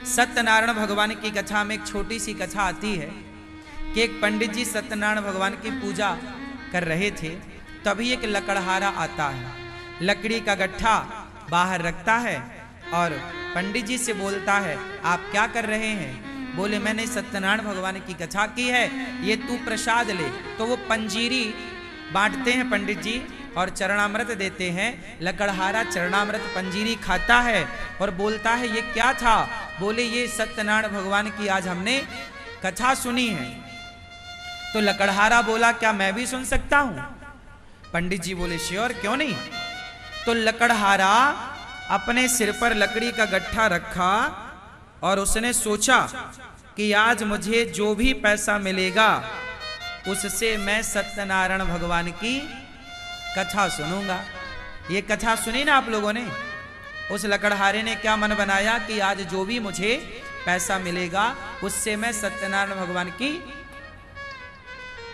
सत्यनारायण भगवान की कथा में एक छोटी सी कथा आती है कि एक पंडित जी सत्यनारायण भगवान की पूजा कर रहे थे। तभी एक लकड़हारा आता है, लकड़ी का गट्ठा बाहर रखता है और पंडित जी से बोलता है, आप क्या कर रहे हैं? बोले, मैंने सत्यनारायण भगवान की कथा की है, ये तू प्रसाद ले। तो वो पंजीरी बांटते हैं पंडित जी और चरणामृत देते हैं। लकड़हारा चरणामृत पंजीरी खाता है और बोलता है, ये क्या था? बोले, ये सत्यनारायण भगवान की आज हमने कथा सुनी है। तो लकड़हारा बोला, क्या मैं भी सुन सकता हूं? पंडित जी बोले, श्योर, क्यों नहीं। तो लकड़हारा अपने सिर पर लकड़ी का गट्ठा रखा और उसने सोचा कि आज मुझे जो भी पैसा मिलेगा उससे मैं सत्यनारायण भगवान की कथा सुनूंगा। ये कथा सुनी ना आप लोगों ने। उस लकड़हारे ने क्या मन बनाया कि आज जो भी मुझे पैसा मिलेगा उससे मैं सत्यनारायण भगवान की।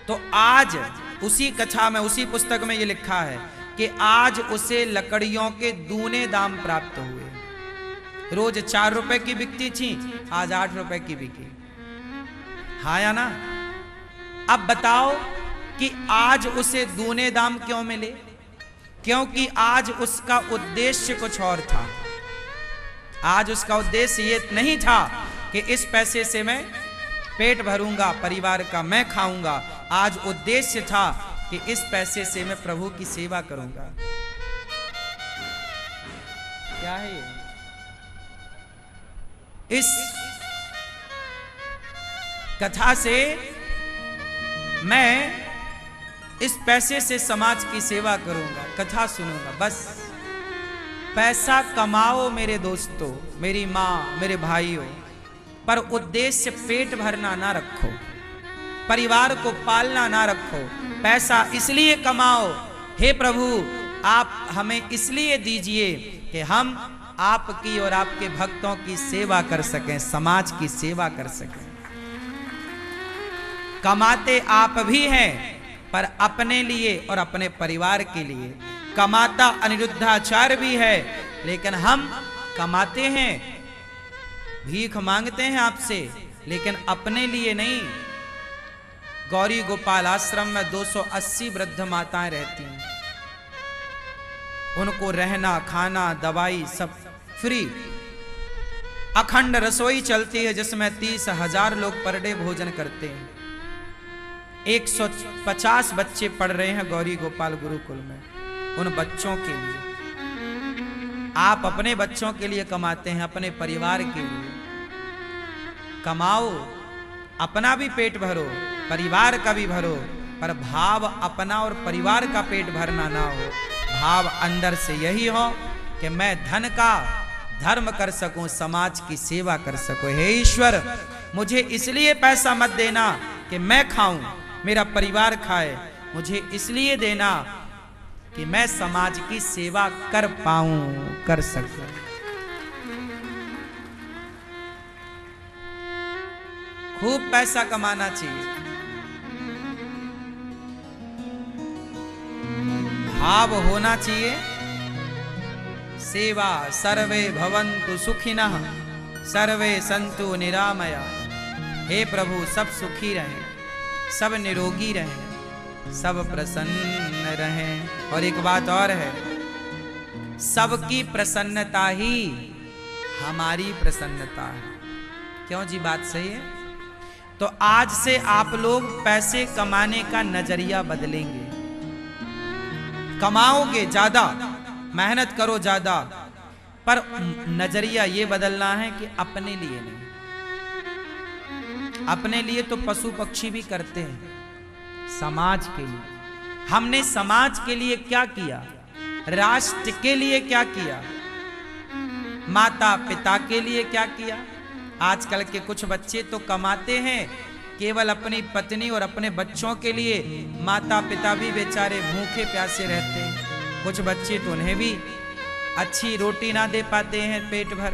तो आज उसी कथा में, उसी पुस्तक में ये लिखा है कि आज उसे लकड़ियों के दूने दाम प्राप्त हुए। रोज 4 रुपए की बिकती थी, आज 8 रुपए की बिकी। हाँ या ना? अब बताओ कि आज उसे दूने दाम क्यों मिले? क्योंकि आज उसका उद्देश्य कुछ और था। आज उसका उद्देश्य ये नहीं था कि इस पैसे से मैं पेट भरूंगा, परिवार का मैं खाऊंगा। आज उद्देश्य था कि इस पैसे से मैं प्रभु की सेवा करूंगा। क्या है ये? इस कथा से मैं इस पैसे से समाज की सेवा करूंगा, कथा सुनूंगा। बस पैसा कमाओ मेरे दोस्तों, मेरी मां, मेरे भाइयों, पर उद्देश्य पेट भरना ना रखो, परिवार को पालना ना रखो। पैसा इसलिए कमाओ, हे प्रभु आप हमें इसलिए दीजिए कि हम आपकी और आपके भक्तों की सेवा कर सकें, समाज की सेवा कर सकें। कमाते आप भी हैं पर अपने लिए और अपने परिवार के लिए। कमाता अनिरुद्धाचार्य भी है, लेकिन हम कमाते हैं, भीख मांगते हैं आपसे, लेकिन अपने लिए नहीं। गौरी गोपाल आश्रम में 280 वृद्ध माताएं रहती हैं। उनको रहना, खाना, दवाई सब फ्री। अखंड रसोई चलती है जिसमें 30,000 लोग पर डे भोजन करते हैं। 150 बच्चे पढ़ रहे हैं गौरी गोपाल गुरुकुल में। उन बच्चों के लिए आप अपने बच्चों के लिए कमाते हैं, अपने परिवार के लिए कमाओ, अपना भी पेट भरो, परिवार का भी भरो, पर भाव अपना और परिवार का पेट भरना ना हो। भाव अंदर से यही हो कि मैं धन का धर्म कर सकूं, समाज की सेवा कर सकूं। हे ईश्वर, मुझे इसलिए पैसा मत देना कि मैं खाऊं, मेरा परिवार खाए। मुझे इसलिए देना कि मैं समाज की सेवा कर पाऊं, कर सकूं। खूब पैसा कमाना चाहिए। भाव होना चाहिए सेवा। सर्वे भवन्तु सुखिनः, सर्वे सन्तु निरामया। हे प्रभु, सब सुखी रहें, सब निरोगी रहें, सब प्रसन्न रहें। और एक बात और है, सबकी प्रसन्नता ही हमारी प्रसन्नता है। क्यों जी? बात सही है। तो आज से आप लोग पैसे कमाने का नजरिया बदलेंगे। कमाओगे ज्यादा, मेहनत करो ज्यादा, पर नजरिया ये बदलना है कि अपने लिए नहीं। अपने लिए तो पशु पक्षी भी करते हैं, समाज के लिए। हमने समाज के लिए क्या किया? राष्ट्र के लिए क्या किया? माता पिता के लिए क्या किया? आजकल के कुछ बच्चे तो कमाते हैं केवल अपनी पत्नी और अपने बच्चों के लिए। माता पिता भी बेचारे भूखे प्यासे रहते हैं। कुछ बच्चे तो उन्हें भी अच्छी रोटी ना दे पाते हैं पेट भर।